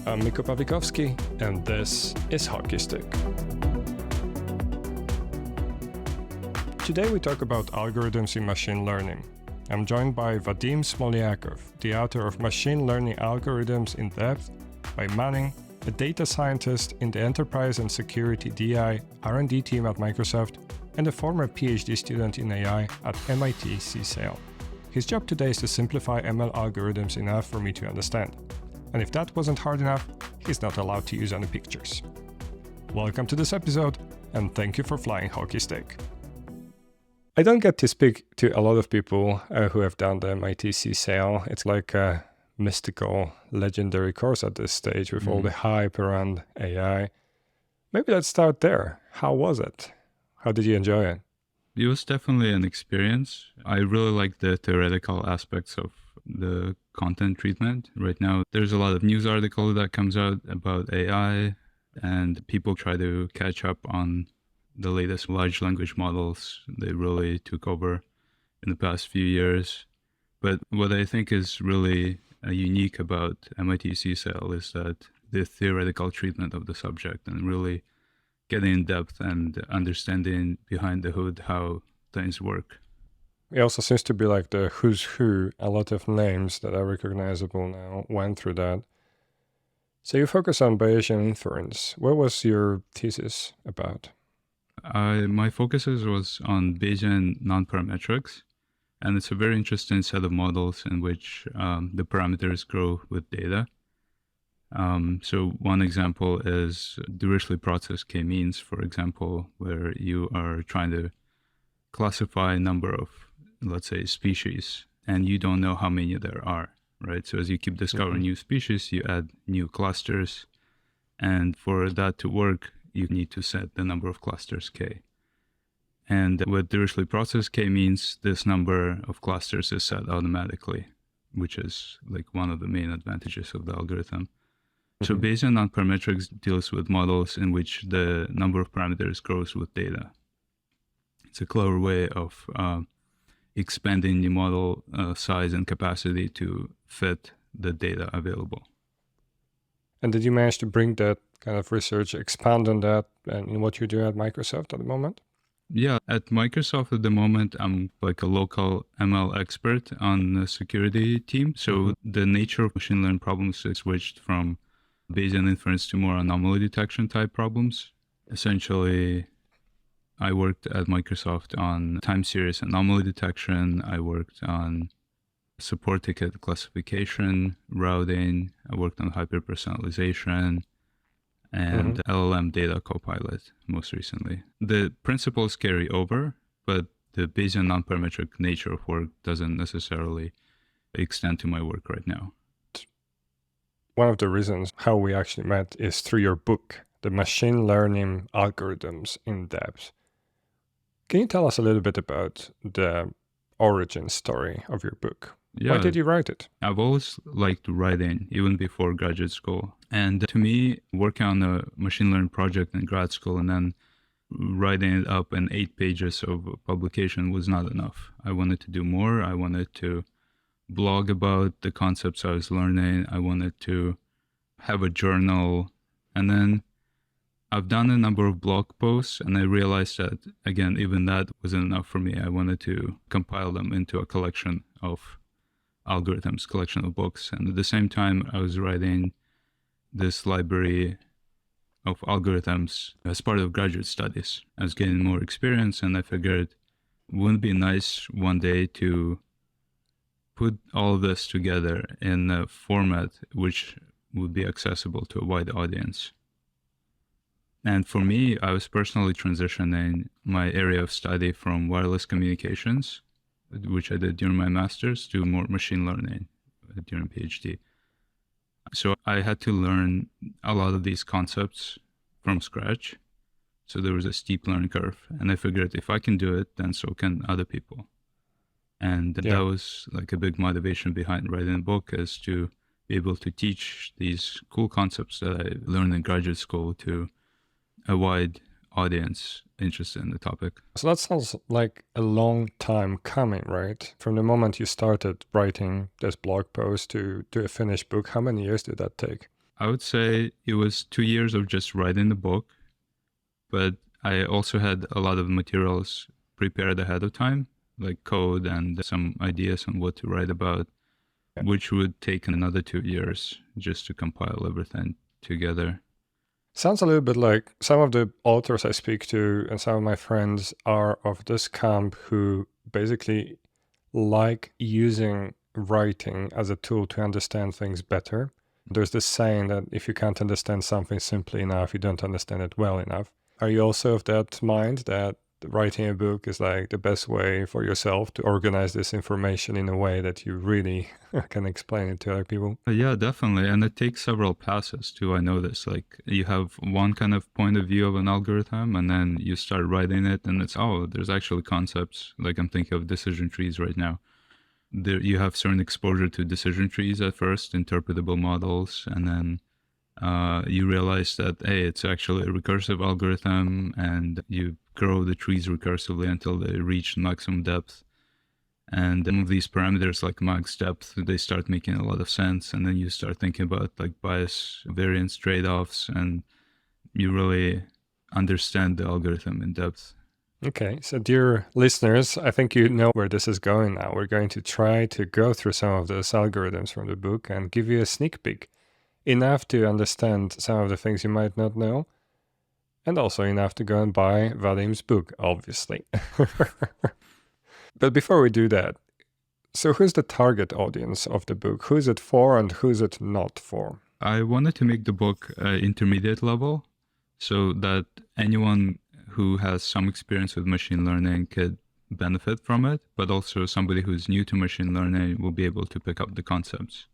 I'm Miko Pawlikowski, and this is HockeyStick. Today we talk about algorithms in machine learning. I'm joined by Vadim Smolyakov, the author of Machine Learning Algorithms in Depth by Manning, a data scientist in the Enterprise and Security DI R&D team at Microsoft, and a former PhD student in AI at MIT CSAIL. His job today is to simplify ML algorithms enough for me to understand. And if that wasn't hard enough, he's not allowed to use any pictures. Welcome to this episode, and thank you for flying HockeyStick. I don't get to speak to a lot of people who have done the MIT CSAIL. It's like a mystical, legendary course at this stage with all the hype around AI. Maybe let's start there. How was it? How did you enjoy it? It was definitely an experience. I really like the theoretical aspects of the content treatment. Right now, there's a lot of news articles that comes out about AI, and people try to catch up on the latest large language models. They really took over in the past few years. But what I think is really unique about MIT CSAIL is that the theoretical treatment of the subject and really getting in depth and understanding behind the hood how things work. It also seems to be like the who's who. A lot of names that are recognizable now went through that. So you focus on Bayesian inference. What was your thesis about? My focus was on Bayesian non-parametrics, and it's a very interesting set of models in which the parameters grow with data. So one example is Dirichlet process k-means, for example, where you are trying to classify a number of, let's say, species, and you don't know how many there are, right? So as you keep discovering new species, you add new clusters, and for that to work, you need to set the number of clusters k. And with Dirichlet process k-means, this number of clusters is set automatically, which is like one of the main advantages of the algorithm. So Bayesian non-parametrics deals with models in which the number of parameters grows with data. It's a clever way of expanding the model size and capacity to fit the data available. And did you manage to bring that kind of research, expand on that, and in what you're doing at Microsoft at the moment? Yeah, at Microsoft at the moment, I'm like a local ML expert on the security team. So the nature of machine learning problems is switched from Bayesian inference to more anomaly detection type problems. Essentially, I worked at Microsoft on time series anomaly detection. I worked on support ticket classification, routing. I worked on hyperpersonalization and LLM data copilot most recently. The principles carry over, but the Bayesian non-parametric nature of work doesn't necessarily extend to my work right now. One of the reasons how we actually met is through your book, The Machine Learning Algorithms in Depth. Can you tell us a little bit about the origin story of your book? Yeah, why did you write it? I've always liked writing, even before graduate school. And to me, working on a machine learning project in grad school and then writing it up in 8 pages of publication was not enough. I wanted to do more. I wanted to blog about the concepts I was learning. I wanted to have a journal. And then I've done a number of blog posts, and I realized that, again, even that wasn't enough for me. I wanted to compile them into a collection of algorithms, collection of books. And at the same time, I was writing this library of algorithms as part of graduate studies. I was getting more experience, and I figured, wouldn't it be nice one day to put all of this together in a format which would be accessible to a wide audience. And for me, I was personally transitioning my area of study from wireless communications, which I did during my master's, to more machine learning during PhD. So I had to learn a lot of these concepts from scratch. So there was a steep learning curve, and I figured if I can do it, then so can other people. And that was like a big motivation behind writing a book, is to be able to teach these cool concepts that I learned in graduate school to a wide audience interested in the topic. So that sounds like a long time coming, right? From the moment you started writing this blog post to a finished book, how many years did that take? I would say it was 2 years of just writing the book, but I also had a lot of materials prepared ahead of time, like code and some ideas on what to write about, which would take another 2 years just to compile everything together. Sounds a little bit like some of the authors I speak to and some of my friends are of this camp who basically like using writing as a tool to understand things better. There's this saying that if you can't understand something simply enough, you don't understand it well enough. Are you also of that mind that writing a book is like the best way for yourself to organize this information in a way that you really can explain it to other people? Yeah, definitely. And it takes several passes too. I noticed like you have one kind of point of view of an algorithm and then you start writing it and it's, oh, there's actually concepts. Like I'm thinking of decision trees right now. There, you have certain exposure to decision trees at first, interpretable models, and then you realize that, hey, it's actually a recursive algorithm, and you grow the trees recursively until they reach maximum depth. And some of these parameters like max depth, they start making a lot of sense. And then you start thinking about like bias, variance trade-offs, and you really understand the algorithm in depth. Okay, so dear listeners, I think you know where this is going now. We're going to try to go through some of those algorithms from the book and give you a sneak peek, enough to understand some of the things you might not know, and also enough to go and buy Vadim's book, obviously. But before we do that, so who's the target audience of the book? Who is it for and who is it not for? I wanted to make the book intermediate level so that anyone who has some experience with machine learning could benefit from it, but also somebody who's new to machine learning will be able to pick up the concepts.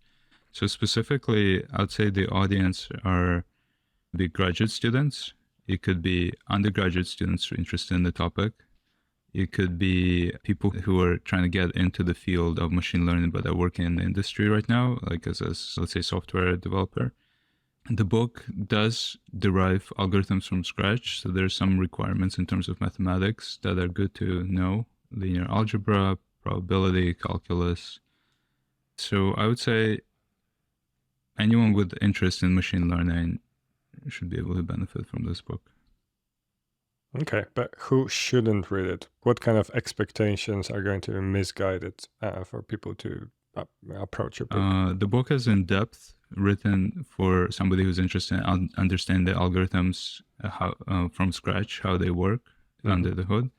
So specifically, I'd say the audience are the graduate students. It could be undergraduate students interested in the topic. It could be people who are trying to get into the field of machine learning, but are working in the industry right now, like as a, let's say, software developer. The book does derive algorithms from scratch, so there's some requirements in terms of mathematics that are good to know: linear algebra, probability, calculus. So I would say anyone with interest in machine learning should be able to benefit from this book. Okay, but who shouldn't read it? What kind of expectations are going to be misguided for people to approach your book? The book is in depth, written for somebody who's interested in understanding the algorithms from scratch, how they work under the hood.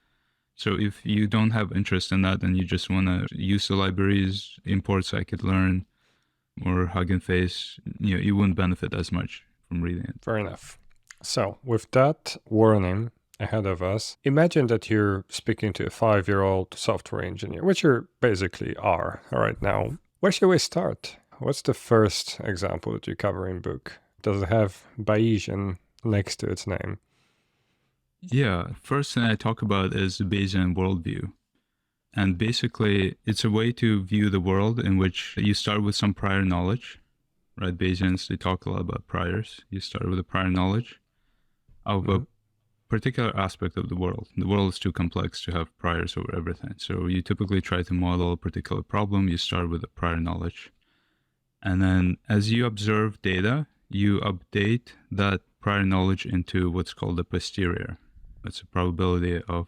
So if you don't have interest in that and you just want to use the libraries, import scikit-learn or Hugging Face, you wouldn't benefit as much from reading it. Fair enough. So with that warning ahead of us, imagine that you're speaking to a 5-year-old software engineer, which you basically are right now. Where should we start? What's the first example that you cover in book? Does it have Bayesian next to its name? Yeah, first thing I talk about is the Bayesian worldview. And basically, it's a way to view the world in which you start with some prior knowledge, right? Bayesians, they talk a lot about priors. You start with a prior knowledge of a particular aspect of the world. The world is too complex to have priors over everything. So you typically try to model a particular problem. You start with a prior knowledge. And then as you observe data, you update that prior knowledge into what's called a posterior. It's a probability of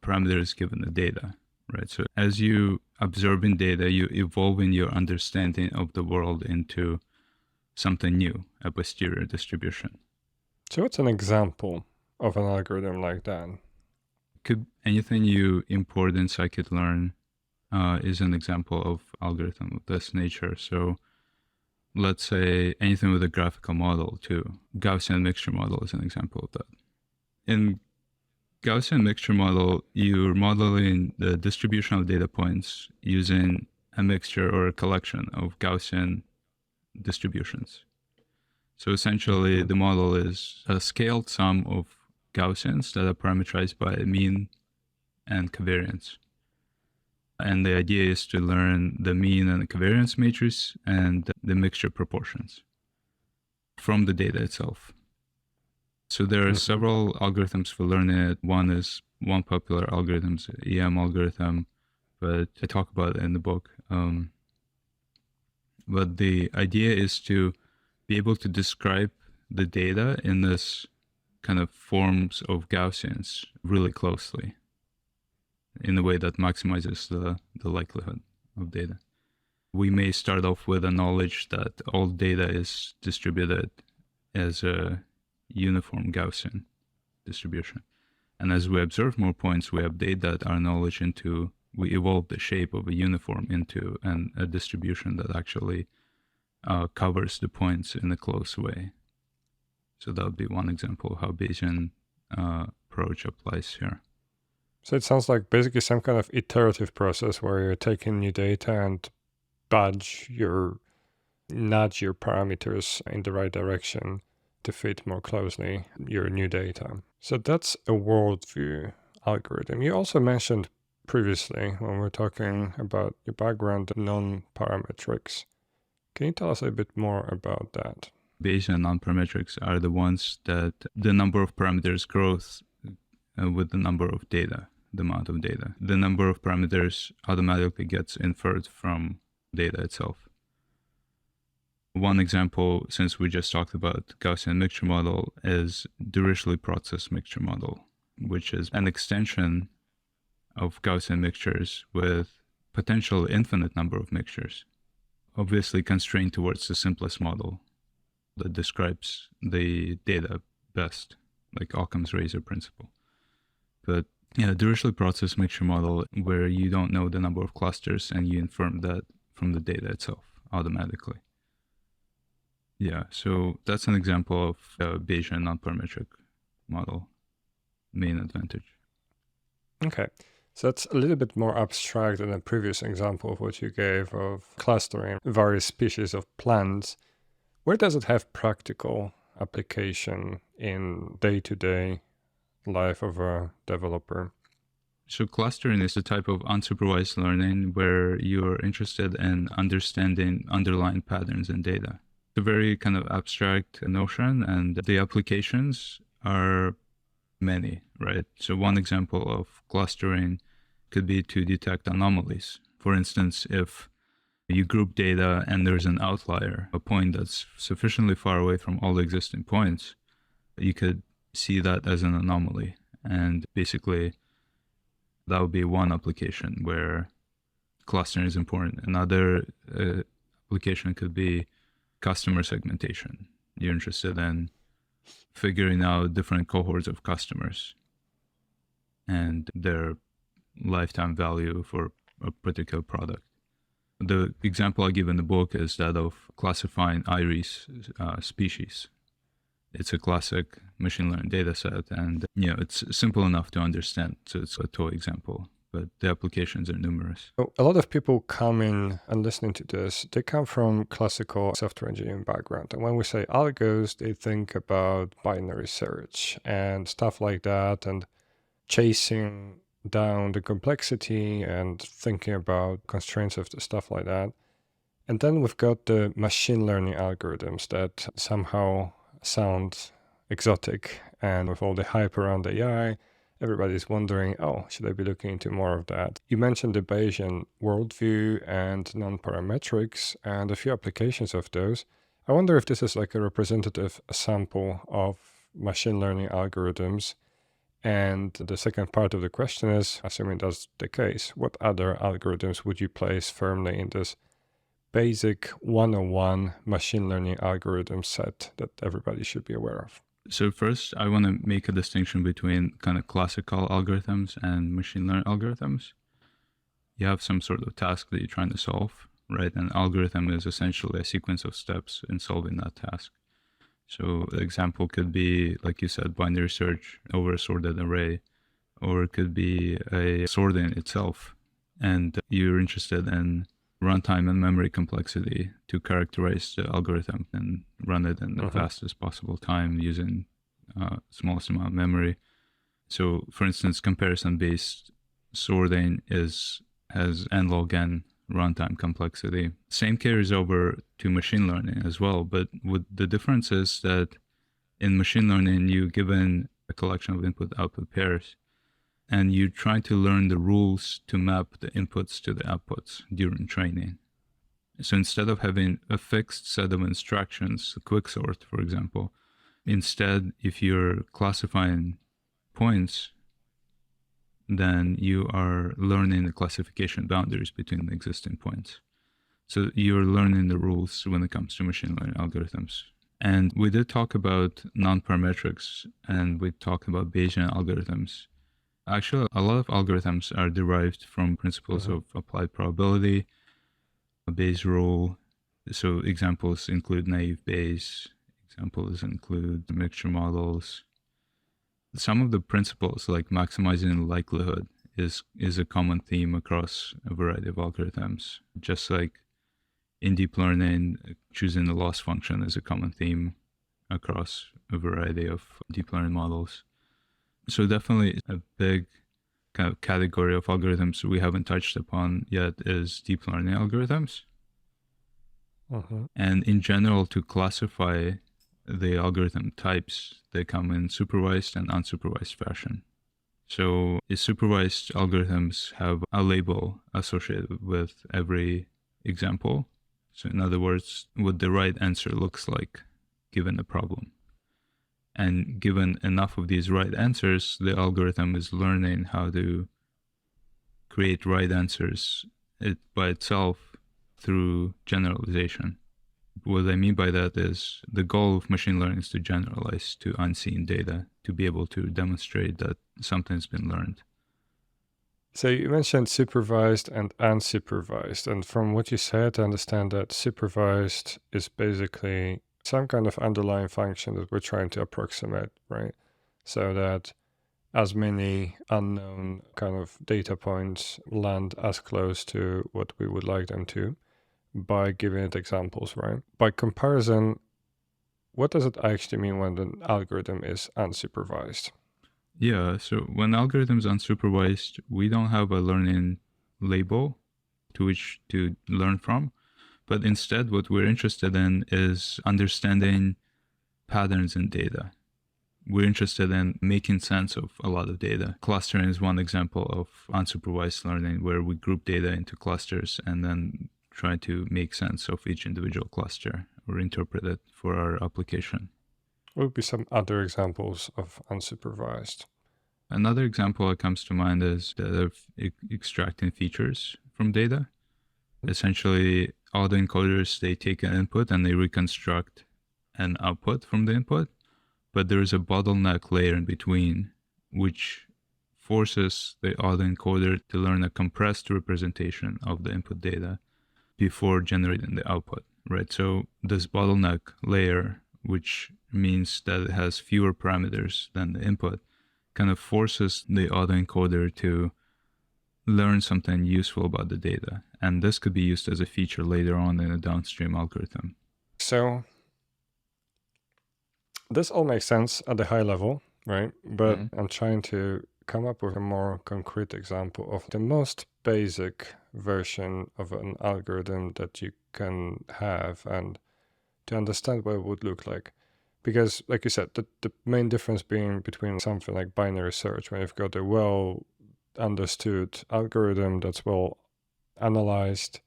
parameters given the data, right? So as you observing data, you evolve in your understanding of the world into something new, a posterior distribution. So what's an example of an algorithm like that? Could anything you import in scikit-learn is an example of algorithm of this nature. So let's say anything with a graphical model too. Gaussian mixture model is an example of that. In Gaussian mixture model, you're modeling the distribution of data points using a mixture or a collection of Gaussian distributions. So essentially, the model is a scaled sum of Gaussians that are parameterized by mean and covariance. And the idea is to learn the mean and the covariance matrix and the mixture proportions from the data itself. So there are several algorithms for learning it. One popular algorithm is the EM algorithm, but I talk about it in the book. But the idea is to be able to describe the data in this kind of forms of Gaussians really closely in a way that maximizes the likelihood of data. We may start off with a knowledge that all data is distributed as a uniform Gaussian distribution. And as we observe more points, we update our knowledge into, we evolve the shape of a uniform into a distribution that actually covers the points in a close way. So that would be one example of how Bayesian approach applies here. So it sounds like basically some kind of iterative process where you're taking new data and nudge your parameters in the right direction to fit more closely your new data. So that's a worldview algorithm. You also mentioned previously when we were talking about your background, non-parametrics. Can you tell us a bit more about that? Bayesian non-parametrics are the ones that the number of parameters grows with the number of data, the amount of data. The number of parameters automatically gets inferred from data itself. One example, since we just talked about Gaussian mixture model, is Dirichlet process mixture model, which is an extension of Gaussian mixtures with potential infinite number of mixtures, obviously constrained towards the simplest model that describes the data best, like Occam's razor principle. But yeah, Dirichlet process mixture model, where you don't know the number of clusters and you infer that from the data itself automatically. Yeah, so that's an example of a Bayesian non-parametric model main advantage. Okay, so that's a little bit more abstract than the previous example of what you gave of clustering various species of plants. Where does it have practical application in day-to-day life of a developer? So clustering is a type of unsupervised learning where you're interested in understanding underlying patterns in data. It's a very kind of abstract notion, and the applications are many, right? So one example of clustering could be to detect anomalies. For instance, if you group data and there's an outlier, a point that's sufficiently far away from all the existing points, you could see that as an anomaly. And basically, that would be one application where clustering is important. Another application could be customer segmentation. You're interested in figuring out different cohorts of customers and their lifetime value for a particular product. The example I give in the book is that of classifying iris species. It's a classic machine learning data set, and it's simple enough to understand. So it's a toy example, but the applications are numerous. So a lot of people come in and listening to this, they come from classical software engineering background. And when we say algos, they think about binary search and stuff like that, and chasing down the complexity and thinking about constraints of the stuff like that. And then we've got the machine learning algorithms that somehow sound exotic, and with all the hype around AI, everybody's wondering, oh, should I be looking into more of that? You mentioned the Bayesian worldview and non-parametrics and a few applications of those. I wonder if this is like a representative sample of machine learning algorithms. And the second part of the question is, assuming that's the case, what other algorithms would you place firmly in this basic 101 machine learning algorithm set that everybody should be aware of? So first, I want to make a distinction between kind of classical algorithms and machine learning algorithms. You have some sort of task that you're trying to solve, right? An algorithm is essentially a sequence of steps in solving that task. So the example could be, like you said, binary search over a sorted array, or it could be a sorting itself. And you're interested in runtime and memory complexity to characterize the algorithm and run it in the fastest possible time using smallest amount of memory. So for instance, comparison-based sorting has n log n runtime complexity. Same carries over to machine learning as well, but the difference is that in machine learning, you're given a collection of input-output pairs, and you try to learn the rules to map the inputs to the outputs during training. So instead of having a fixed set of instructions, quicksort, for example, instead, if you're classifying points, then you are learning the classification boundaries between the existing points. So you're learning the rules when it comes to machine learning algorithms. And we did talk about non-parametrics, and we talked about Bayesian algorithms. Actually, a lot of algorithms are derived from principles of applied probability, a Bayes rule. So examples include naive Bayes. Examples include mixture models. Some of the principles, like maximizing likelihood, is a common theme across a variety of algorithms. Just like in deep learning, choosing the loss function is a common theme across a variety of deep learning models. So definitely a big kind of category of algorithms we haven't touched upon yet is deep learning algorithms. And in general, to classify the algorithm types, they come in supervised and unsupervised fashion. So supervised algorithms have a label associated with every example. So in other words, what the right answer looks like given the problem. And given enough of these right answers, the algorithm is learning how to create right answers by itself through generalization. What I mean by that is the goal of machine learning is to generalize to unseen data, to be able to demonstrate that something's been learned. So you mentioned supervised and unsupervised. And from what you said, I understand that supervised is basically some kind of underlying function that we're trying to approximate, right? So that as many unknown kind of data points land as close to what we would like them to by giving it examples, right? By comparison, what does it actually mean when an algorithm is unsupervised? Yeah, so when algorithms unsupervised, we don't have a learning label to which to learn from, but instead what we're interested in is understanding patterns in data. We're interested in making sense of a lot of data. Clustering is one example of unsupervised learning, where we group data into clusters and then try to make sense of each individual cluster or interpret it for our application. What would be some other examples of unsupervised? Another example that comes to mind is that of extracting features from data. Essentially, autoencoders, they take an input and they reconstruct an output from the input, but there is a bottleneck layer in between, which forces the autoencoder to learn a compressed representation of the input data before generating the output, right? So this bottleneck layer, which means that it has fewer parameters than the input, kind of forces the autoencoder to learn something useful about the data. And this could be used as a feature later on in a downstream algorithm. So this all makes sense at the high level, right? But I'm trying to come up with a more concrete example of the most basic version of an algorithm that you can have and to understand what it would look like. Because like you said, the main difference being between something like binary search, when you've got a well understood algorithm that's well analyzed,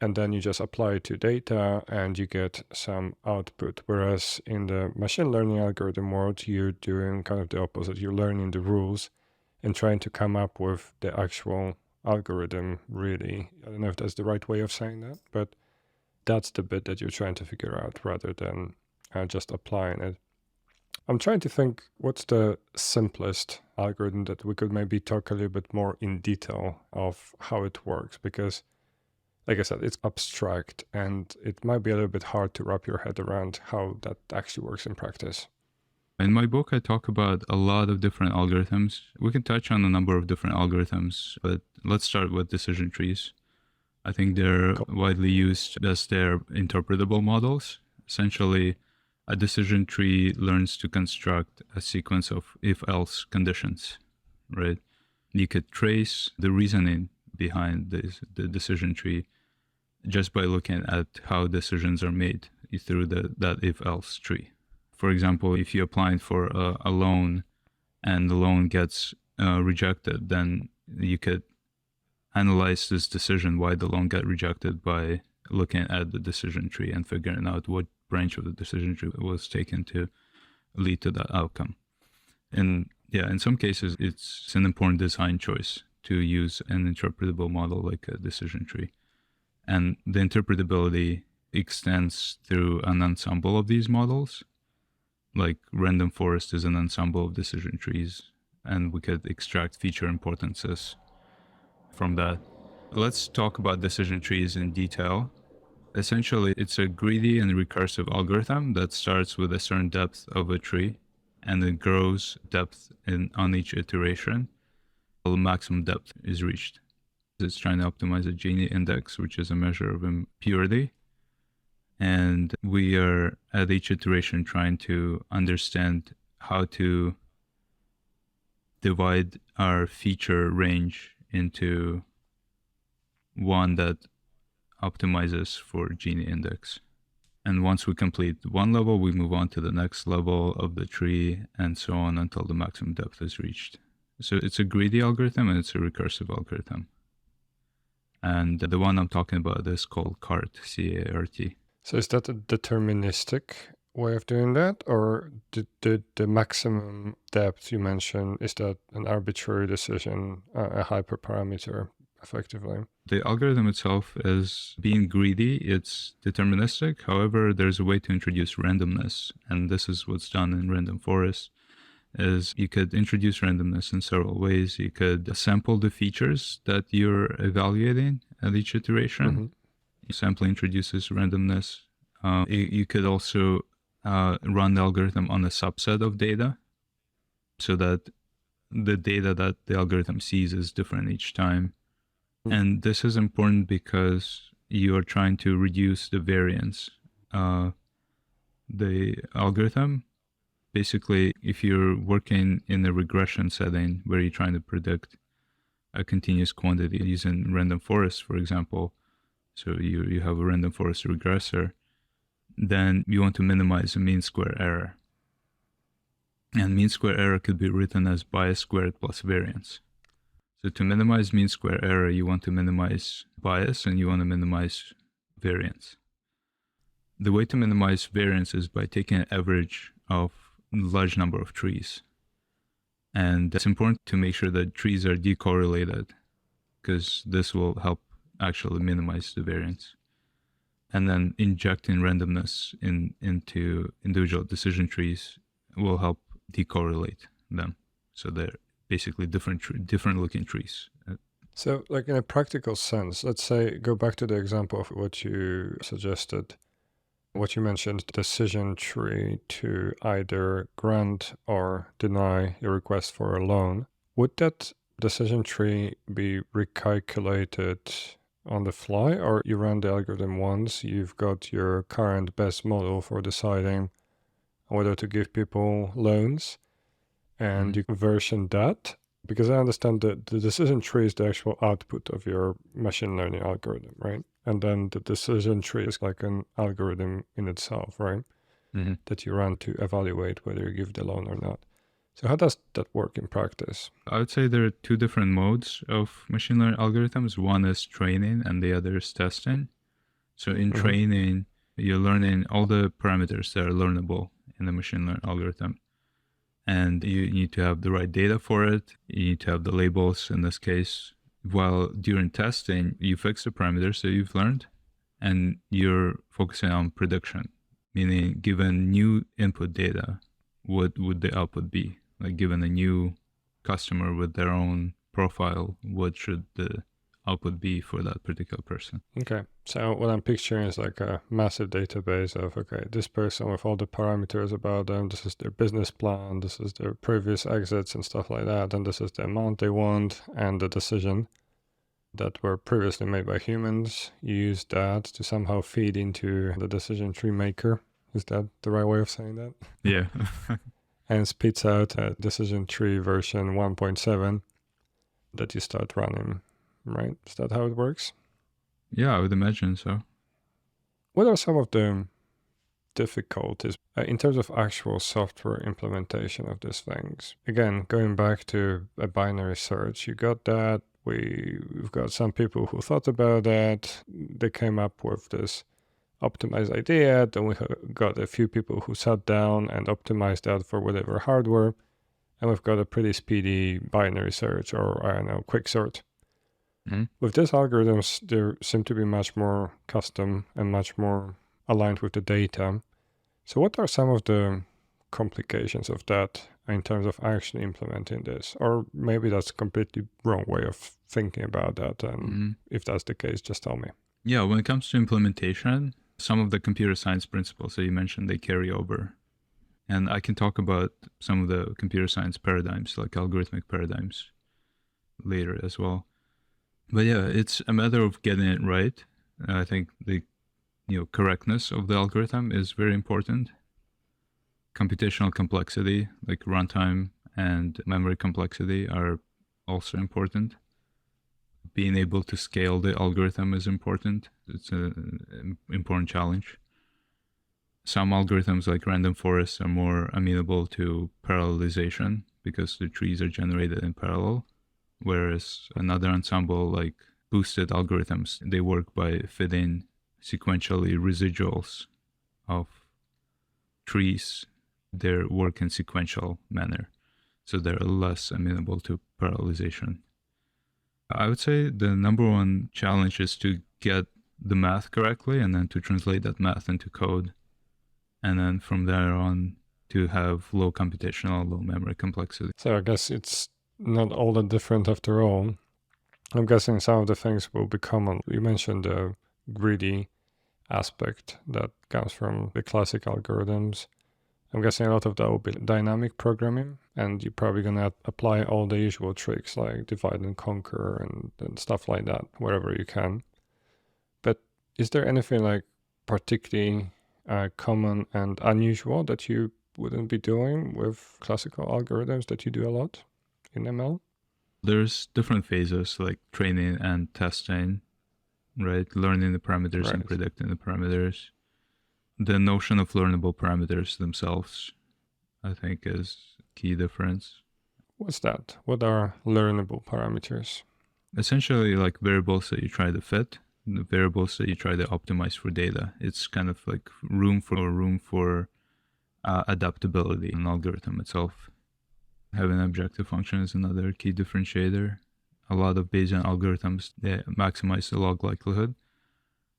and then you just apply it to data and you get some output. Whereas in the machine learning algorithm world, you're doing kind of the opposite. You're learning the rules and trying to come up with the actual algorithm, really. I don't know if that's the right way of saying that, but that's the bit that you're trying to figure out rather than just applying it. I'm trying to think what's the simplest algorithm that we could maybe talk a little bit more in detail of how it works, because like I said, it's abstract and it might be a little bit hard to wrap your head around how that actually works in practice. In my book, I talk about a lot of different algorithms. We can touch on a number of different algorithms, but let's start with decision trees. I think they're widely used as their interpretable models. Essentially, a decision tree learns to construct a sequence of if-else conditions, right? You could trace the reasoning behind the decision tree just by looking at how decisions are made through that if-else tree. For example, if you're applying for a loan and the loan gets rejected, then you could analyze this decision, why the loan got rejected, by looking at the decision tree and figuring out what branch of the decision tree was taken to lead to that outcome. And yeah, in some cases, it's an important design choice to use an interpretable model like a decision tree. And the interpretability extends through an ensemble of these models. Like random forest is an ensemble of decision trees, and we could extract feature importances from that. Let's talk about decision trees in detail. Essentially, it's a greedy and recursive algorithm that starts with a certain depth of a tree, and it grows depth on each iteration until the maximum depth is reached. It's trying to optimize a Gini index, which is a measure of impurity. And we are at each iteration trying to understand how to divide our feature range into one that optimizes for Gini index. And once we complete one level, we move on to the next level of the tree and so on until the maximum depth is reached. So it's a greedy algorithm and it's a recursive algorithm. And the one I'm talking about is called CART, C-A-R-T. So is that a deterministic way of doing that, or the maximum depth you mentioned, is that an arbitrary decision, a hyperparameter, effectively? The algorithm itself is being greedy. It's deterministic. However, there's a way to introduce randomness, and this is what's done in random forest. Is you could introduce randomness in several ways. You could sample the features that you're evaluating at each iteration. Sampling introduces randomness. You could also run the algorithm on a subset of data so that the data that the algorithm sees is different each time. And this is important because you are trying to reduce the variance. The algorithm, basically, if you're working in a regression setting where you're trying to predict a continuous quantity using random forest, for example, so you have a random forest regressor, then you want to minimize the mean square error. And mean square error could be written as bias squared plus variance. So to minimize mean square error, you want to minimize bias and you want to minimize variance. The way to minimize variance is by taking an average of a large number of trees. And it's important to make sure that trees are decorrelated, because this will help actually minimize the variance. And then injecting randomness into individual decision trees will help decorrelate them. So they're basically different looking trees. So like in a practical sense, let's say, go back to the example of what you suggested, what you mentioned, decision tree to either grant or deny your request for a loan. Would that decision tree be recalculated on the fly, or you run the algorithm once, you've got your current best model for deciding whether to give people loans, and you version that? Because I understand that the decision tree is the actual output of your machine learning algorithm, right? And then the decision tree is like an algorithm in itself, right? That you run to evaluate whether you give the loan or not. So how does that work in practice? I would say there are two different modes of machine learning algorithms. One is training and the other is testing. So in training, you're learning all the parameters that are learnable in the machine learning algorithm. And you need to have the right data for it. You need to have the labels in this case. While during testing, you fix the parameters that you've learned and you're focusing on prediction, meaning given new input data, what would the output be? Like given a new customer with their own profile, what should the output be for that particular person? Okay, so what I'm picturing is like a massive database of, okay, this person with all the parameters about them, this is their business plan, this is their previous exits and stuff like that, and this is the amount they want and the decision that were previously made by humans. You use that to somehow feed into the decision tree maker. Is that the right way of saying that? Yeah. And spits out a decision tree version 1.7 that you start running, right? Is that how it works? Yeah, I would imagine so. What are some of the difficulties in terms of actual software implementation of these things? Again, going back to a binary search, you got that We've got some people who thought about that. They came up with this optimized idea. Then we got a few people who sat down and optimized that for whatever hardware. And we've got a pretty speedy binary search or, I don't know, quicksort. With these algorithms, they seem to be much more custom and much more aligned with the data. So what are some of the complications of that in terms of actually implementing this? Or maybe that's a completely wrong way of thinking about that. And if that's the case, just tell me. Yeah, when it comes to implementation, some of the computer science principles that you mentioned, they carry over. And I can talk about some of the computer science paradigms, like algorithmic paradigms, later as well. But yeah, it's a matter of getting it right. I think the correctness of the algorithm is very important. Computational complexity, like runtime and memory complexity, are also important. Being able to scale the algorithm is important. It's an important challenge. Some algorithms, like random forests, are more amenable to parallelization because the trees are generated in parallel. Whereas another ensemble, like boosted algorithms, they work by fitting sequentially residuals of trees. They work in sequential manner, so they're less amenable to parallelization. I would say the number one challenge is to get the math correctly and then to translate that math into code. And then from there on to have low computational, low memory complexity. So I guess it's not all that different after all. I'm guessing some of the things will be common. You mentioned the greedy aspect that comes from the classic algorithms. I'm guessing a lot of that will be dynamic programming, and you're probably going to apply all the usual tricks like divide and conquer and stuff like that wherever you can. But is there anything like particularly common and unusual that you wouldn't be doing with classical algorithms that you do a lot in ML? There's different phases like training and testing, right? Learning the parameters and predicting the parameters. The notion of learnable parameters themselves, I think, is a key difference. What's that? What are learnable parameters? Essentially like variables that you try to fit, the variables that you try to optimize for data. It's kind of like room for adaptability in the algorithm itself. Having an objective function is another key differentiator. A lot of Bayesian algorithms, they maximize the log likelihood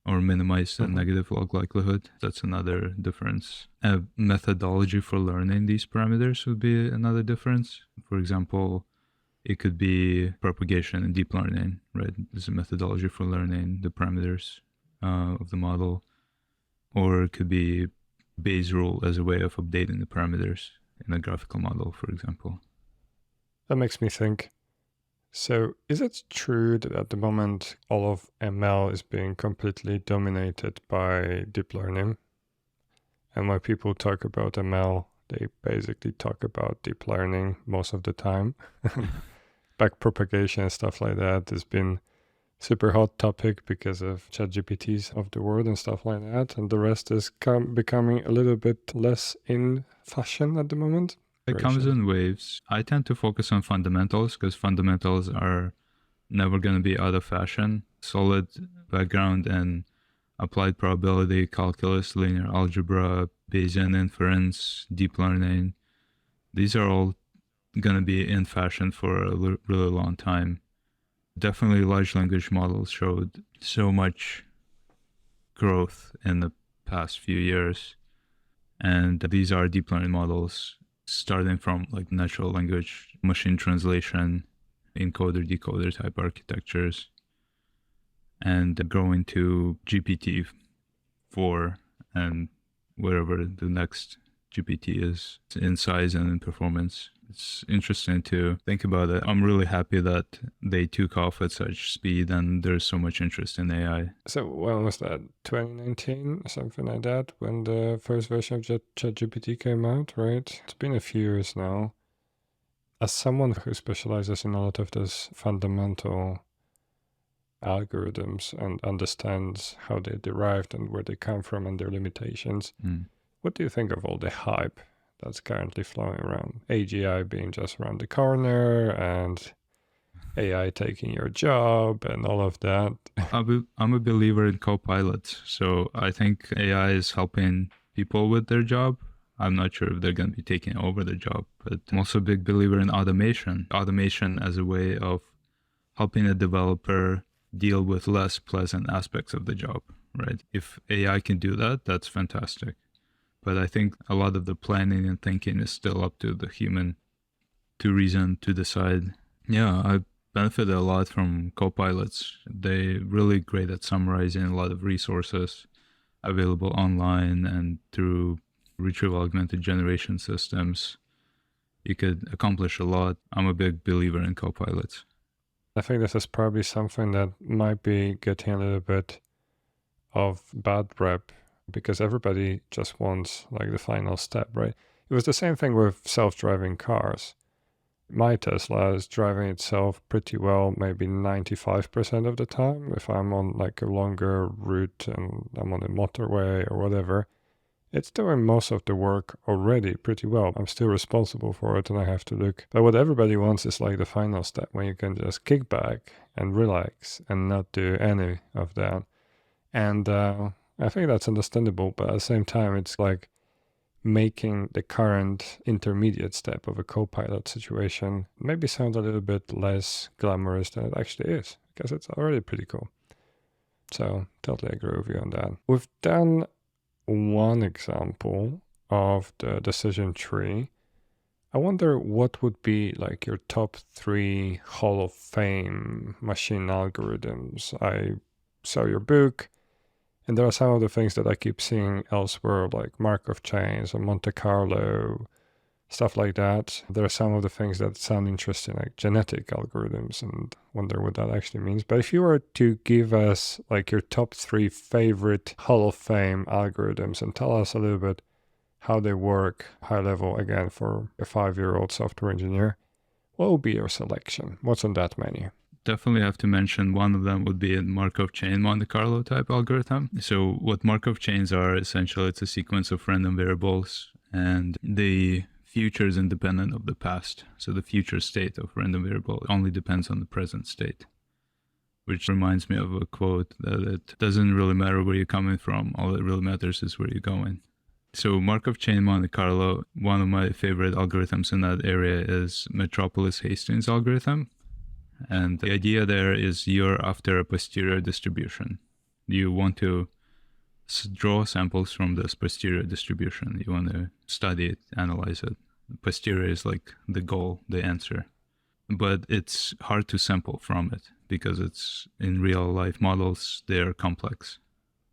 or minimize the negative log likelihood. That's another difference. A methodology for learning these parameters would be another difference. For example, it could be propagation in deep learning, right? There's a methodology for learning the parameters of the model. Or it could be Bayes' rule as a way of updating the parameters in a graphical model, for example. That makes me think. So is it true that at the moment all of ML is being completely dominated by deep learning? And when people talk about ML, they basically talk about deep learning most of the time. Backpropagation and stuff like that has been super hot topic because of ChatGPTs of the world and stuff like that. And the rest is becoming a little bit less in fashion at the moment. It comes in waves. I tend to focus on fundamentals because fundamentals are never going to be out of fashion. Solid background in applied probability, calculus, linear algebra, Bayesian inference, deep learning. These are all going to be in fashion for a really long time. Definitely large language models showed so much growth in the past few years. And these are deep learning models starting from like natural language, machine translation, encoder, decoder type architectures, and growing to GPT-4 and wherever the next GPT is in size and in performance. It's interesting to think about it. I'm really happy that they took off at such speed and there's so much interest in AI. So when was that? 2019, something like that, when the first version of ChatGPT came out, right? It's been a few years now. As someone who specializes in a lot of those fundamental algorithms and understands how they're derived and where they come from and their limitations, what do you think of all the hype that's currently flowing around? AGI being just around the corner and AI taking your job and all of that. I'm a believer in co-pilots. So I think AI is helping people with their job. I'm not sure if they're going to be taking over the job, but I'm also a big believer in automation. Automation as a way of helping a developer deal with less pleasant aspects of the job, right? If AI can do that, that's fantastic. But I think a lot of the planning and thinking is still up to the human to reason, to decide. Yeah, I benefited a lot from co-pilots. They're really great at summarizing a lot of resources available online and through retrieval augmented generation systems. You could accomplish a lot. I'm a big believer in co-pilots. I think this is probably something that might be getting a little bit of bad rep because everybody just wants like the final step, right? It was the same thing with self-driving cars. My Tesla is driving itself pretty well, maybe 95% of the time. If I'm on like a longer route and I'm on a motorway or whatever, it's doing most of the work already pretty well. I'm still responsible for it and I have to look. But what everybody wants is like the final step when you can just kick back and relax and not do any of that. And I think that's understandable, but at the same time, it's like making the current intermediate step of a co-pilot situation maybe sound a little bit less glamorous than it actually is, because it's already pretty cool. So totally agree with you on that. We've done one example of the decision tree. I wonder what would be like your top 3 Hall of Fame machine algorithms. I saw your book, and there are some of the things that I keep seeing elsewhere, like Markov chains or Monte Carlo, stuff like that. There are some of the things that sound interesting, like genetic algorithms, and wonder what that actually means. But if you were to give us like your top 3 favorite Hall of Fame algorithms and tell us a little bit how they work, high level, again, for a 5-year-old software engineer, what would be your selection? What's on that menu? Definitely have to mention one of them would be a Markov chain Monte Carlo type algorithm. So what Markov chains are, essentially, it's a sequence of random variables, and the future is independent of the past. So the future state of random variable only depends on the present state, which reminds me of a quote that it doesn't really matter where you're coming from. All that really matters is where you're going. So Markov chain Monte Carlo, one of my favorite algorithms in that area is Metropolis-Hastings algorithm. And the idea there is you're after a posterior distribution. You want to draw samples from this posterior distribution. You want to study it, analyze it. Posterior is like the goal, the answer. But it's hard to sample from it because it's in real life models, they're complex.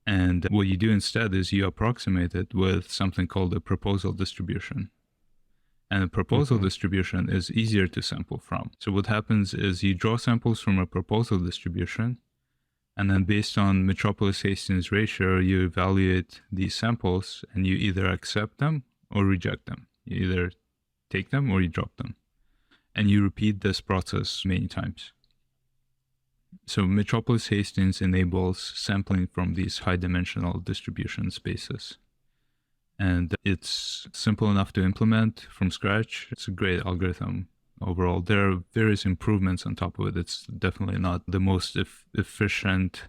And what you do instead is you approximate it with something called a proposal distribution. And a proposal distribution is easier to sample from. So what happens is you draw samples from a proposal distribution, and then based on Metropolis-Hastings ratio, you evaluate these samples and you either accept them or reject them. You either take them or you drop them. And you repeat this process many times. So Metropolis-Hastings enables sampling from these high-dimensional distribution spaces. And it's simple enough to implement from scratch. It's a great algorithm overall. There are various improvements on top of it. It's definitely not the most efficient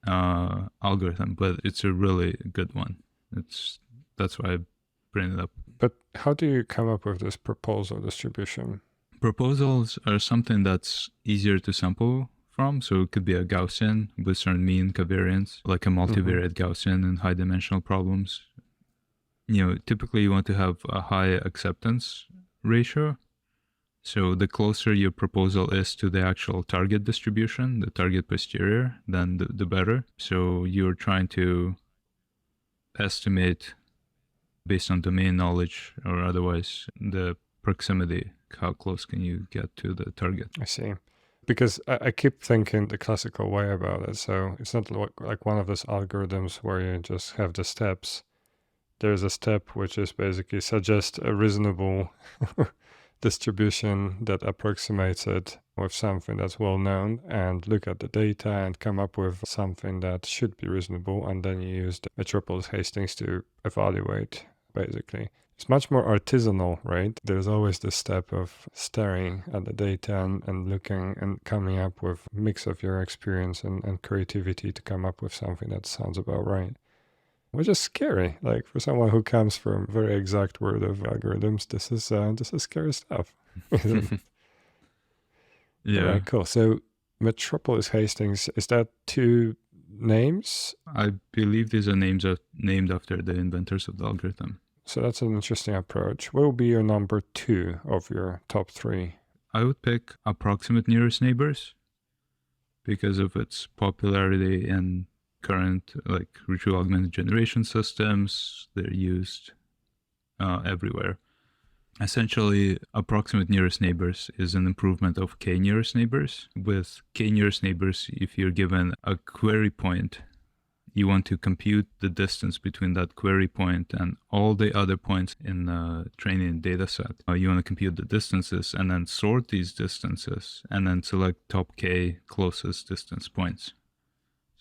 algorithm, but it's a really good one. That's why I bring it up. But how do you come up with this proposal distribution? Proposals are something that's easier to sample from. So it could be a Gaussian with certain mean covariance, like a multivariate Gaussian in high dimensional problems. Typically you want to have a high acceptance ratio. So the closer your proposal is to the actual target distribution, the target posterior, then the better. So you're trying to estimate based on domain knowledge or otherwise the proximity, how close can you get to the target. I see. Because I keep thinking the classical way about it. So it's not like one of those algorithms where you just have the steps. There's a step which is basically suggest a reasonable distribution that approximates it with something that's well known, and look at the data and come up with something that should be reasonable, and then you use the Metropolis-Hastings to evaluate basically. It's much more artisanal, right? There's always this step of staring at the data and looking and coming up with a mix of your experience and creativity to come up with something that sounds about right. Which is scary. Like for someone who comes from a very exact world of algorithms, this is scary stuff. Yeah. All right, cool. So Metropolis Hastings, is that two names? I believe these are named after the inventors of the algorithm. So that's an interesting approach. What would be your number 2 of your top 3? I would pick approximate nearest neighbors because of its popularity in current retrieval augmented generation systems. They're used everywhere. Essentially, approximate nearest neighbors is an improvement of k nearest neighbors. With k nearest neighbors, if you're given a query point, you want to compute the distance between that query point and all the other points in the training data set. You want to compute the distances and then sort these distances and then select top k closest distance points.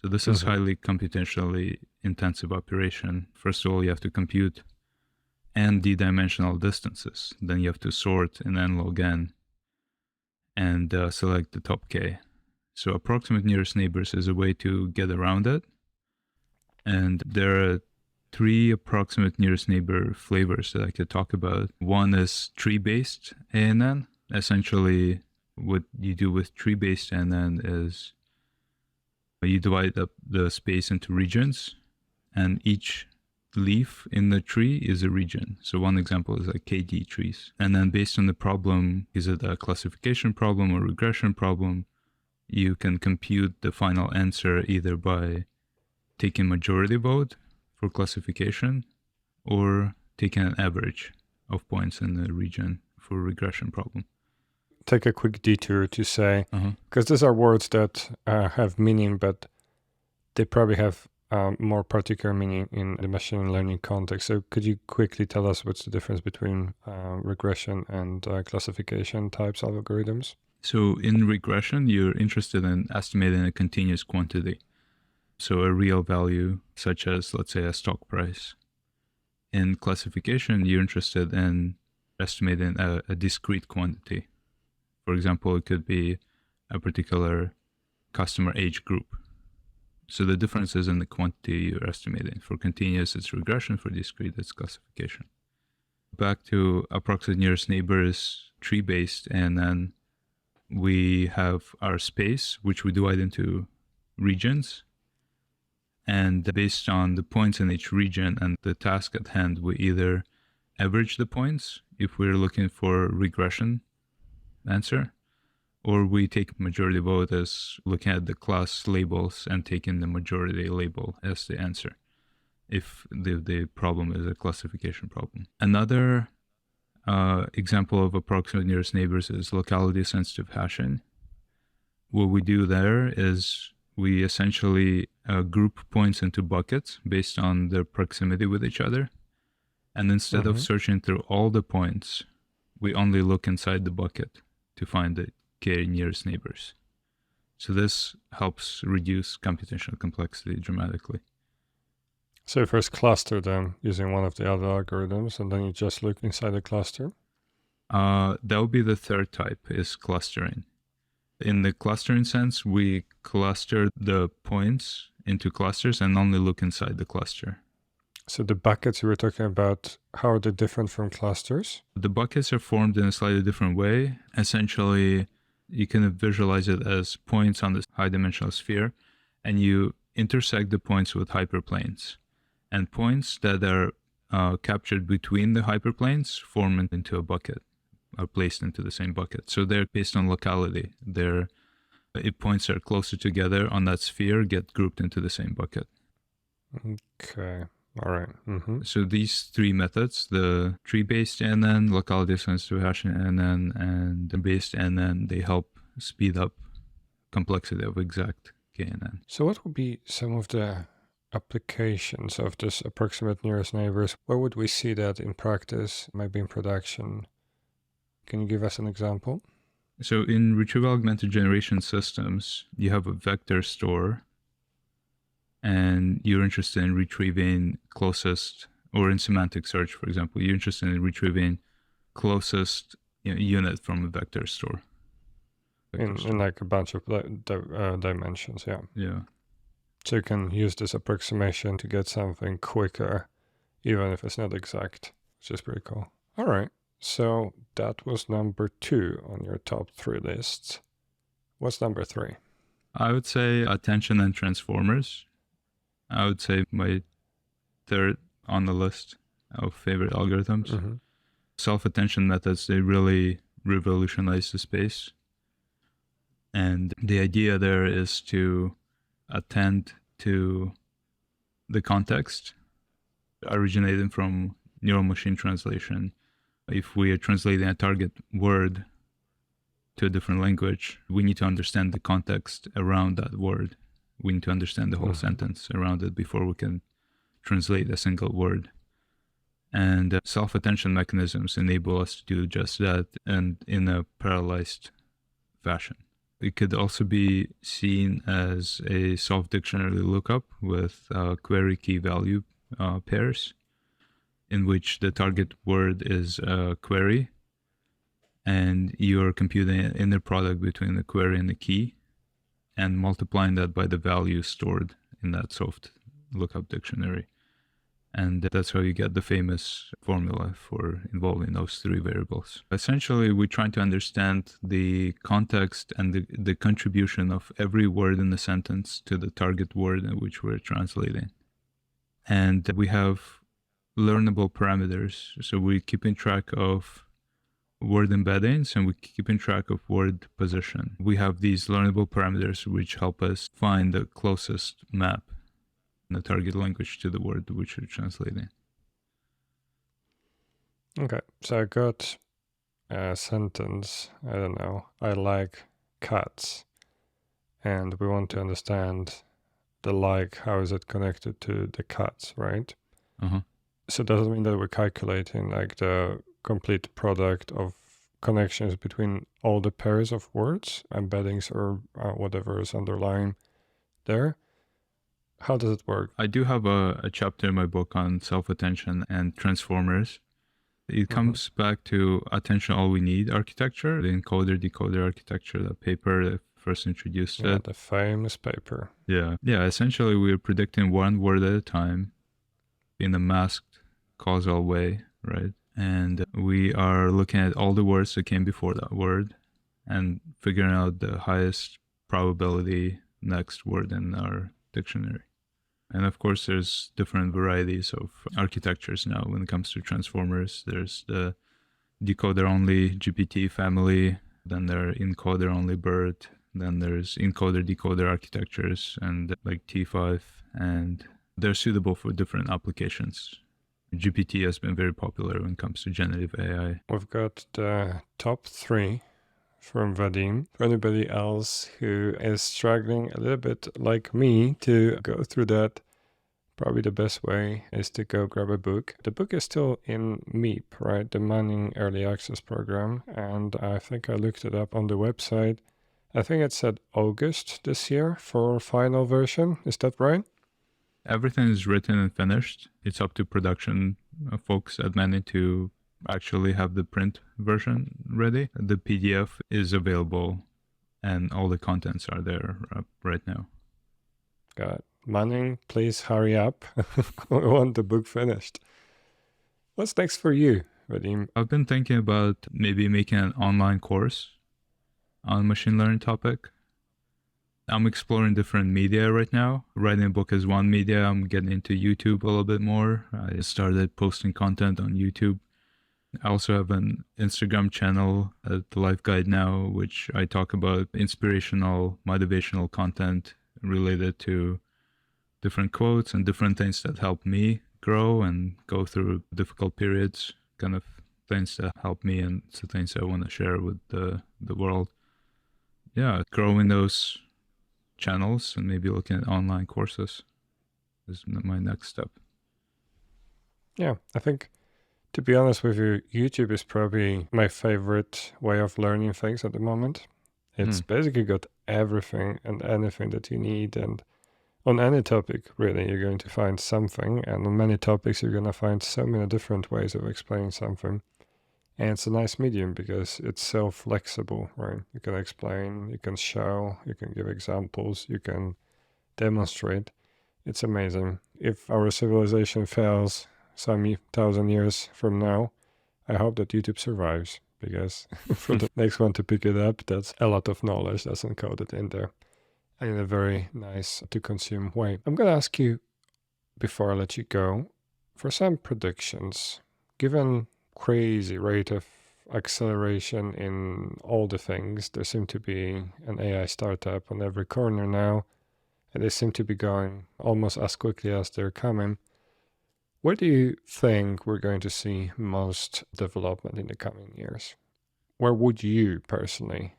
So this is highly computationally intensive operation. First of all, you have to compute n d-dimensional distances. Then you have to sort in n log n and select the top k. So approximate nearest neighbors is a way to get around it. And there are 3 approximate nearest neighbor flavors that I could talk about. One is tree-based ANN. Essentially, what you do with tree-based ANN is you divide up the space into regions, and each leaf in the tree is a region. So one example is like KD trees. And then based on the problem, is it a classification problem or regression problem, you can compute the final answer either by taking majority vote for classification or taking an average of points in the region for regression problem. Take a quick detour to say, because these are words that have meaning, but they probably have more particular meaning in the machine learning context. So could you quickly tell us what's the difference between regression and classification types of algorithms? So in regression, you're interested in estimating a continuous quantity. So a real value, such as, let's say, a stock price. In classification, you're interested in estimating a discrete quantity. For example, it could be a particular customer age group. So the difference is in the quantity you're estimating. For continuous, it's regression. For discrete, it's classification. Back to approximate nearest neighbors, tree-based, and then we have our space, which we divide into regions. And based on the points in each region and the task at hand, we either average the points if we're looking for regression answer, or we take majority vote as looking at the class labels and taking the majority label as the answer if the problem is a classification problem. Another example of approximate nearest neighbors is locality sensitive hashing. What we do there is we essentially group points into buckets based on their proximity with each other. And instead of searching through all the points, we only look inside the bucket to find the k nearest neighbors. So this helps reduce computational complexity dramatically. So you first cluster them using one of the other algorithms, and then you just look inside the cluster? That would be the third type, is clustering. In the clustering sense, we cluster the points into clusters and only look inside the cluster. So the buckets you were talking about, how are they different from clusters? The buckets are formed in a slightly different way. Essentially, you can visualize it as points on this high-dimensional sphere, and you intersect the points with hyperplanes. And points that are captured between the hyperplanes form into a bucket, are placed into the same bucket. So they're based on locality. If points are closer together on that sphere, get grouped into the same bucket. Okay. All right. So these 3 methods, the tree-based NN, locality sensitive hashing NN, and the based NN, they help speed up complexity of exact KNN. So what would be some of the applications of this approximate nearest neighbors? Where would we see that in practice, maybe in production? Can you give us an example? So in retrieval augmented generation systems, you have a vector store, and you're interested in retrieving closest or in semantic search, for example, you're interested in retrieving closest unit from a vector store. In like a bunch of dimensions, yeah. Yeah. So you can use this approximation to get something quicker, even if it's not exact, which is pretty cool. All right, so that was number 2 on your top 3 lists. What's number 3? I would say attention and transformers. I would say my third on the list of favorite algorithms. Mm-hmm. Self-attention methods, they really revolutionize the space. And the idea there is to attend to the context originating from neural machine translation. If we are translating a target word to a different language, we need to understand the context around that word. We need to understand the whole sentence around it before we can translate a single word. And self-attention mechanisms enable us to do just that, and in a parallelized fashion. It could also be seen as a soft dictionary lookup with query key value pairs, in which the target word is a query, and you're computing an inner product between the query and the key, and multiplying that by the value stored in that soft lookup dictionary. And that's how you get the famous formula for involving those 3 variables. Essentially, we're trying to understand the context and the contribution of every word in the sentence to the target word in which we're translating. And we have learnable parameters. So we're keeping track of word embeddings and we're keeping track of word position. We have these learnable parameters which help us find the closest map in the target language to the word which we're translating. Okay, so I got a sentence, I don't know, I like cats. And we want to understand the like, how is it connected to the cats, right? Uh-huh. So does it mean that we're calculating like the complete product of connections between all the pairs of words, embeddings, or whatever is underlying there? How does it work? I do have a chapter in my book on self-attention and transformers. It comes back to attention all we need architecture, the encoder-decoder architecture, that paper that first introduced it. The famous paper. Yeah. Essentially, we're predicting one word at a time in a masked causal way, right? And we are looking at all the words that came before that word and figuring out the highest probability next word in our dictionary. And of course, there's different varieties of architectures now when it comes to transformers. There's the decoder-only GPT family, then there are encoder-only BERT, then there's encoder-decoder architectures and like T5, and they're suitable for different applications. GPT has been very popular when it comes to generative AI. We've got the top 3 from Vadim. For anybody else who is struggling a little bit like me to go through that, probably the best way is to go grab a book. The book is still in MEEP, right? The Manning Early Access Program. And I think I looked it up on the website. I think it said August this year for final version. Is that right? Everything is written and finished. It's up to production folks at Manning to actually have the print version ready. The PDF is available and all the contents are there right now. Got it. Manning, please hurry up. We want the book finished. What's next for you, Vadim? I've been thinking about maybe making an online course on machine learning topic. I'm exploring different media right now. Writing a book is one media. I'm getting into YouTube a little bit more. I started posting content on YouTube. I also have an Instagram channel at The Life Guide now, which I talk about inspirational, motivational content related to different quotes and different things that help me grow and go through difficult periods, kind of things that help me and it's the things I want to share with the world. Yeah, growing those channels and maybe looking at online courses is my next step. Yeah, I think, to be honest with you, YouTube is probably my favorite way of learning things at the moment. It's basically got everything and anything that you need, and On any topic, really, you're going to find something. And on many topics, you're going to find so many different ways of explaining something. And it's a nice medium because it's so flexible, right? You can explain, you can show, you can give examples, you can demonstrate. It's amazing. If our civilization fails some 1,000 years from now, I hope that YouTube survives, because for the next one to pick it up, that's a lot of knowledge that's encoded in there and in a very nice to consume way. I'm going to ask you, before I let you go, for some predictions. Given crazy rate of acceleration in all the things, there seem to be an AI startup on every corner now, and they seem to be going almost as quickly as they're coming. Where do you think we're going to see most development in the coming years? Where would you personally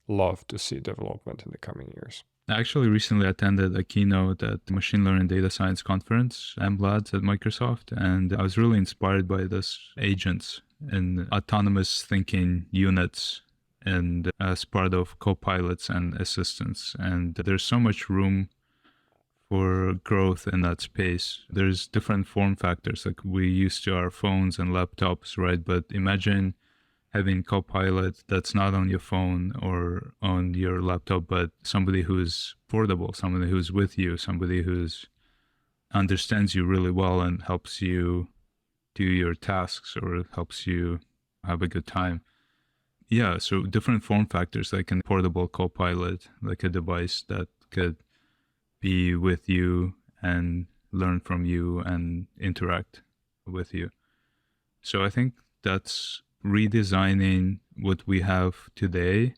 love to see development in the coming years? I actually recently attended a keynote at the Machine Learning Data Science Conference, MLADS at Microsoft, and I was really inspired by this agents and autonomous thinking units and as part of co-pilots and assistants. And there's so much room for growth in that space. There's different form factors, like we used to our phones and laptops, right? But imagine having Copilot that's not on your phone or on your laptop, but somebody who's portable, somebody who's with you, somebody who's understands you really well and helps you do your tasks or helps you have a good time. Yeah, so different form factors, like a portable Copilot, like a device that could be with you and learn from you and interact with you. So I think that's redesigning what we have today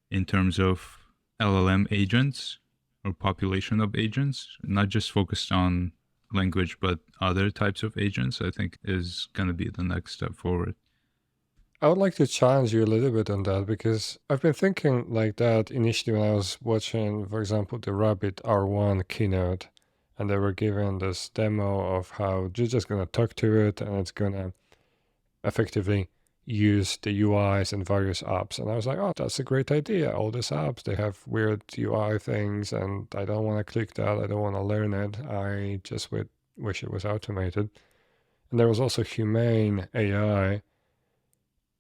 in terms of LLM agents or population of agents, not just focused on language, but other types of agents, I think is going to be the next step forward. I would like to challenge you a little bit on that, because I've been thinking like that initially when I was watching, for example, the Rabbit R1 keynote, and they were given this demo of how you're just going to talk to it and it's going to effectively use the UIs and various apps. And I was like, oh, that's a great idea. All these apps, they have weird UI things, and I don't want to click that. I don't want to learn it. I just wish it was automated. And there was also Humane AI,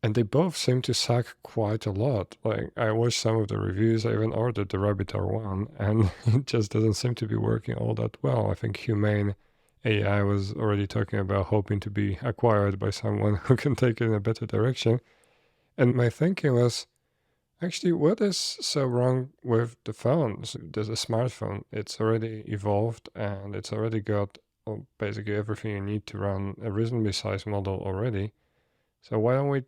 and they both seem to suck quite a lot. Like, I watched some of the reviews. I even ordered the Rabbit R1, and it just doesn't seem to be working all that well. I think Humane AI was already talking about hoping to be acquired by someone who can take it in a better direction. And my thinking was, actually, what is so wrong with the phones? There's a smartphone. It's already evolved, and it's already got basically everything you need to run a reasonably sized model already. So why don't we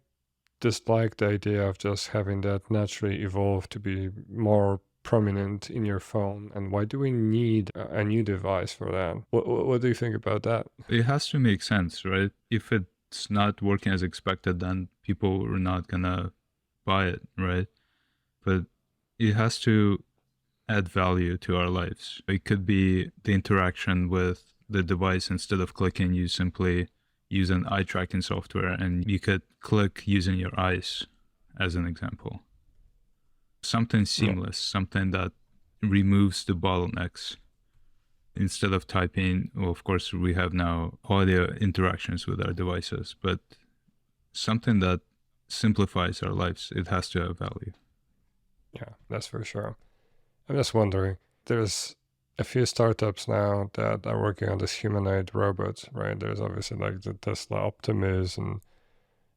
dislike the idea of just having that naturally evolve to be more prominent in your phone? And why do we need a new device for that? What do you think about that? It has to make sense, right? If it's not working as expected, then people are not gonna buy it, right? But it has to add value to our lives. It could be the interaction with the device. Instead of clicking, you simply use an eye tracking software, and you could click using your eyes as an example. Something seamless, something that removes the bottlenecks. Instead of typing, well, of course, we have now audio interactions with our devices, but something that simplifies our lives, it has to have value. Yeah, that's for sure. I'm just wondering, there's a few startups now that are working on this humanoid robots, right? There's obviously like the Tesla Optimus and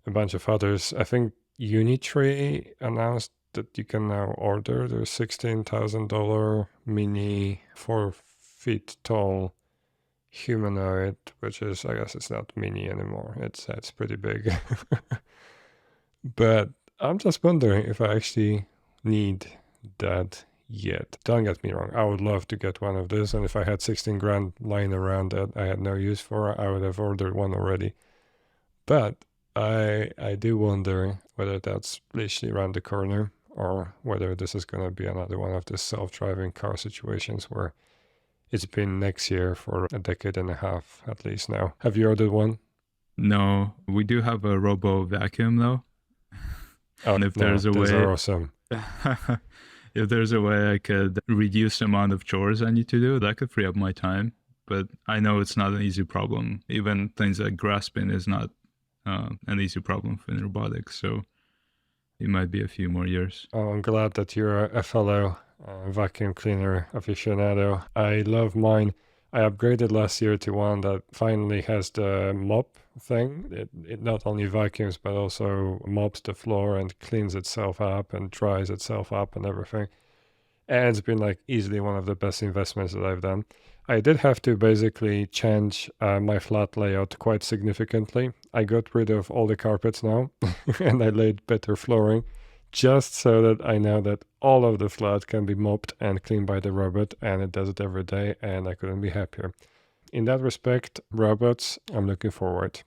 a bunch of others. I think Unitree announced that you can now order their $16,000 mini 4 feet tall humanoid, which is, I guess it's not mini anymore. It's pretty big. But I'm just wondering if I actually need that yet. Don't get me wrong, I would love to get one of this, and if I had 16 grand lying around that I had no use for, I would have ordered one already. But I do wonder whether that's literally around the corner, or whether this is going to be another one of the self-driving car situations where it's been next year for a decade and a half at least now. Have you ordered one? No, we do have a robo vacuum though. Oh, And if there's a those way, are awesome. If there's a way I could reduce the amount of chores I need to do, that could free up my time. But I know it's not an easy problem. Even things like grasping is not an easy problem in robotics. So it might be a few more years. Oh, I'm glad that you're a fellow vacuum cleaner aficionado. I love mine. I upgraded last year to one that finally has the mop thing. It not only vacuums, but also mops the floor and cleans itself up and dries itself up and everything. And it's been like easily one of the best investments that I've done. I did have to basically change my flat layout quite significantly. I got rid of all the carpets now and I laid better flooring just so that I know that all of the flat can be mopped and cleaned by the robot, and it does it every day, and I couldn't be happier. In that respect, robots, I'm looking forward.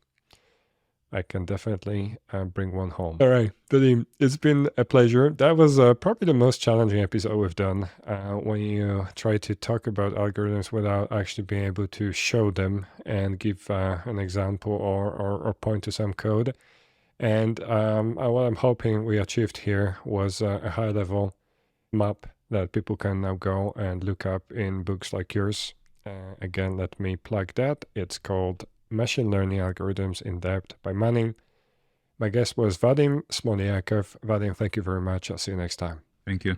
I can definitely bring one home. All right, Vadim, it's been a pleasure. That was probably the most challenging episode we've done when you try to talk about algorithms without actually being able to show them and give an example or point to some code. And what I'm hoping we achieved here was a high-level map that people can now go and look up in books like yours. Again, let me plug that. It's called Machine Learning Algorithms in Depth by Manning. My guest was Vadim Smolyakov. Vadim, thank you very much. I'll see you next time. Thank you.